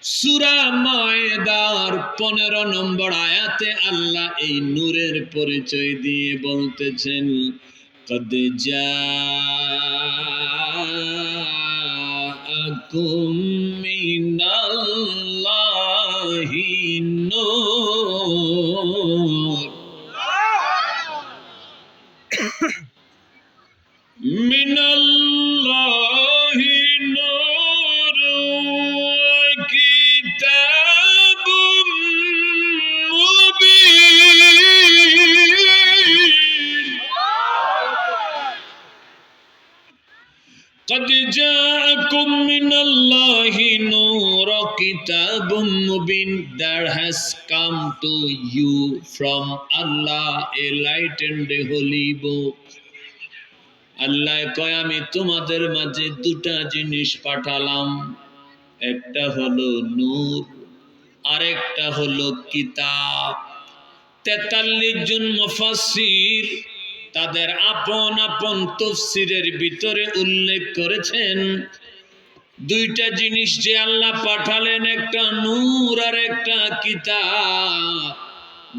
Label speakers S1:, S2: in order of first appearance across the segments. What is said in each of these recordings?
S1: সূরা মায়েদার 15 নম্বর আয়াতে আল্লাহ এই নূরের পরিচয় দিয়ে বলতেছেন, কদ জাআকুম মিনাল্লাহি নূর মিনাল্লাহি নূর কিতাবুম Mubin قد جاءكم من الله نور كتاب مبين. There has come to you from Allah a light and a holy book. আল্লাহ কয় আমি তোমাদের মাঝে দুটা জিনিস পাঠালাম, একটা হলো নূর, আরেকটা হলো কিতাব। 43 জন মুফাসসির তাদের আপন আপন তাফসীরের ভিতরে উল্লেখ করেছেন, দুইটা জিনিস যে আল্লাহ পাঠালেন, একটা নূর আর একটা কিতাব।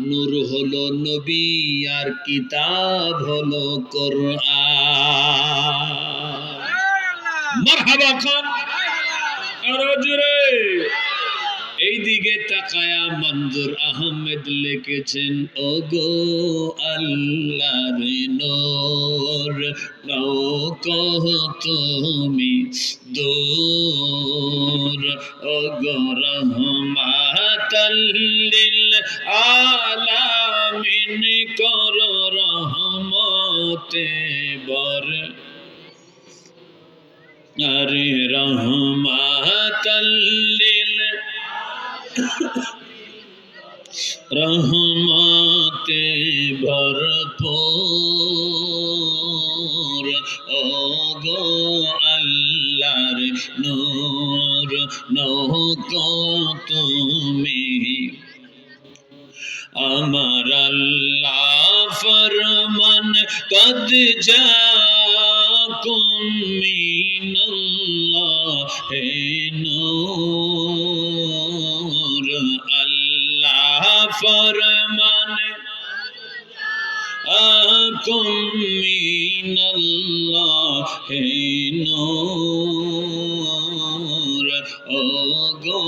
S1: নূর হলো নবী আর কিতাব হলো কোরআন। মারহাবা খান আরো জোরে। এইদিকে তাকায়া মঞ্জুর আহমেদ লিখেছেন, ওগো আল্লাহর নূর নৌকো তুমি দূর, ওগো রহমাতাল লিল আলামিন করো রহমতে বর, আরে রহমাতাল লিল রহমতে ভরপুর, ওগো আল্লাহর নূর নৌকো তুমি। আমার আল্লাহ ফরমান, কদ জাআকুম মিনাল্লাহি নূর। আল্লাহ ফরমান, আকুম মিনাল্লাহি নূর, ওগো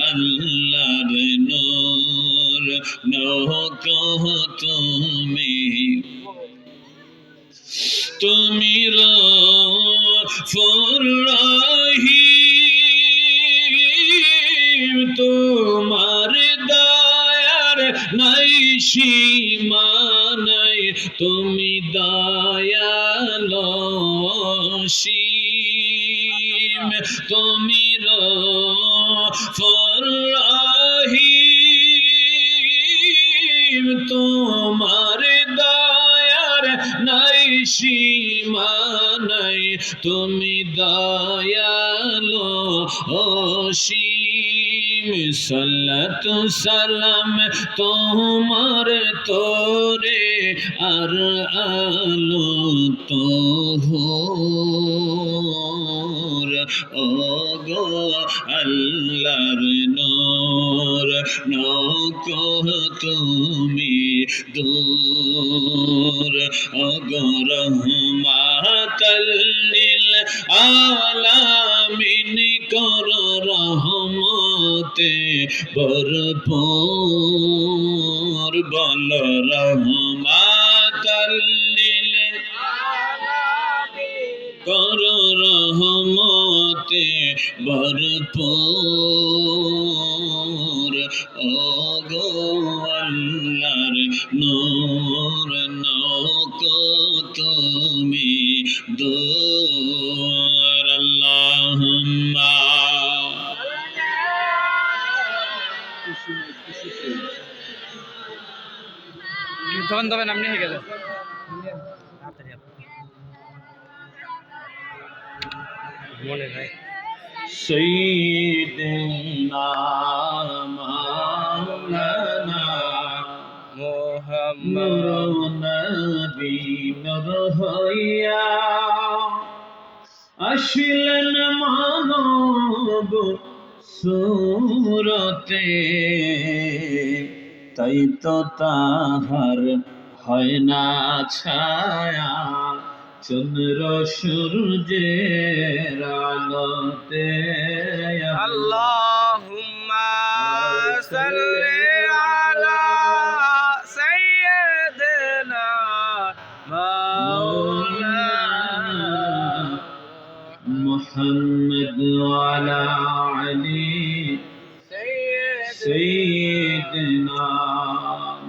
S1: আল্লাহর নূর নৌকো তুমি। তুমি রউফুর রহিম, তোমার দয়ার নাই সীমা নাই, তুমি দয়ালো অসীম। তুমি রউফুর রহিম, তোমার দয়ার নাই সীমা নাই, তুমি দয়ালো অসীম। সালাতু সালাম তোমার তোরে আর আলো তোহর, ওগো আল্লাহর নূর নৌকো তুমি দূর, ওগো রহমাতাল লিল আলামিন করো রহমতে ভরপুর। বল রহমাতাল লিল করো রহমতে ভরপুর, ওগো আল্লাহর নূর নৌকো তুমি দূর। আল্লাহুম্মা
S2: তখন তবে নামনি হয়ে গেল মনে ভাই।
S1: সাইয়্যিদুনা মাওলানা মুহাম্মদ নবী নূর হইয়া আসলেন মানব সুরতে তাই তো তাহার হয় না ছায়া চন্দ্র সূর্যের আলোতে
S2: আল্লাহুম্মা সাল্লি আলা সাইয়্যিদিনা মাওলানা
S1: محمد وعلى علي سيدنا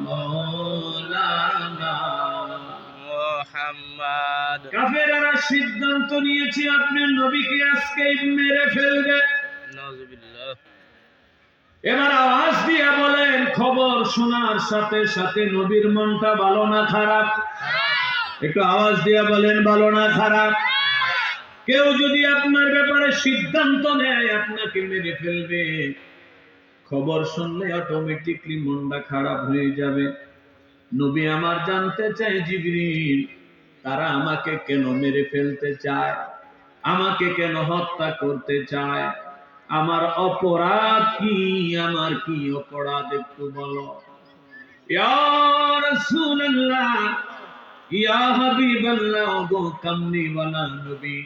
S1: مولانا
S2: মুহাম্মদ।
S1: কাফেররা সিদ্ধান্ত নিয়েছে আপনি নবীকে আজকে মেরে ফেলবে।
S2: নাউযুবিল্লাহ।
S1: এবার আওয়াজ দিয়ে বলেন, খবর শোনার সাথে সাথে নবীর মনটা ভালো না খারাপ? একটু আওয়াজ দিয়ে বলেন, ভালো না খারাপ? কেউ যদি আপনার ব্যাপারে সিদ্ধান্ত নেয় আপনাকে মেরে ফেলবে, খবর শুনলে অটোমেটিকলি মনটা খারাপ হয়ে যাবে। নবী আমার জানতে চায়, জিবরিল তারা আমাকে কেন মেরে ফেলতে চায়, আমাকে কেন হত্যা করতে চায়, আমার অপরাধ কি, আমার কি অপরাধ একটু বলো। ইয়া রাসূলুল্লাহ, ইয়া হাবিবাল্লাহ, গো কামলি ওয়ালা নবী,